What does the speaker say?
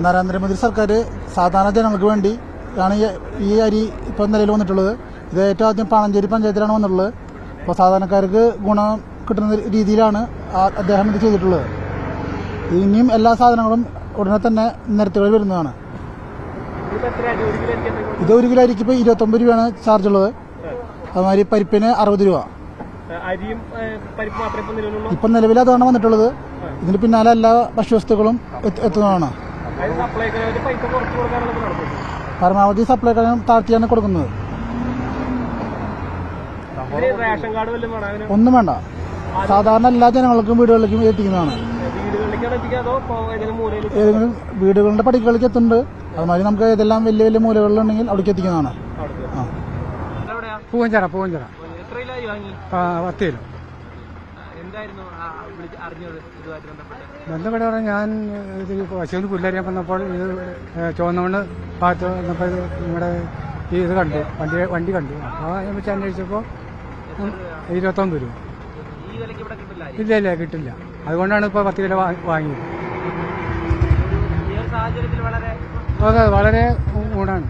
നരേന്ദ്രമോദി സർക്കാർ സാധാരണ ജനങ്ങൾക്ക് വേണ്ടി ആണ് ഈ അരി ഇപ്പോൾ നിലയിൽ വന്നിട്ടുള്ളത്. ഇത് ഏറ്റവും ആദ്യം പാണഞ്ചേരി പഞ്ചായത്തിലാണ് വന്നിട്ടുള്ളത്. അപ്പോൾ സാധാരണക്കാർക്ക് ഗുണം കിട്ടുന്ന രീതിയിലാണ് അദ്ദേഹം ഇത് ചെയ്തിട്ടുള്ളത്. ഇനിയും എല്ലാ സാധനങ്ങളും ഉടനെ തന്നെ നിരത്തുകളിൽ വരുന്നതാണ്. ഇത് 1 കിലോ അരിക്ക് ഇപ്പോൾ 29 രൂപയാണ് ചാർജ് ഉള്ളത്. അതുമാതിരി പരിപ്പിന് 60 രൂപ. ഇപ്പം നിലവിൽ അതാണ് വന്നിട്ടുള്ളത്. ഇതിന് പിന്നാലെ എല്ലാ ഭക്ഷ്യവസ്തുക്കളും എത്തുന്നതാണ്. പരമാവധി സപ്ലൈക്കാരും താഴ്ത്തിയാണ് കൊടുക്കുന്നത്. ഒന്നും വേണ്ട, സാധാരണ എല്ലാ ജനങ്ങൾക്കും വീടുകളിലേക്കും എത്തിക്കുന്നതാണ്. ഏതെങ്കിലും വീടുകളുടെ പടികളിലേക്ക് എത്തുന്നുണ്ട്. അതുമാതിരി നമുക്ക് ഏതെല്ലാം വലിയ വലിയ മൂലകളിലുണ്ടെങ്കിൽ അവിടേക്ക് എത്തിക്കുന്നതാണ്. പൂവഞ്ചിറ 10 കിലോ. ബന്ധപ്പെട്ട് പറഞ്ഞാൽ ഞാൻ പശുവിന് പുല്ലരിയാൻ വന്നപ്പോൾ ഇത് ചുവന്നുകൊണ്ട് ഭാഗത്ത് വന്നപ്പോൾ നിങ്ങളുടെ ഇത് കണ്ടു, വണ്ടി കണ്ടു. അപ്പോൾ ഞാൻ വെച്ച് അന്വേഷിച്ചപ്പോൾ 29 രൂപ. ഇല്ല, കിട്ടില്ല. അതുകൊണ്ടാണ് ഇപ്പോൾ 10 കിലോ വാങ്ങിയത്. വളരെ ഗുണമാണ്.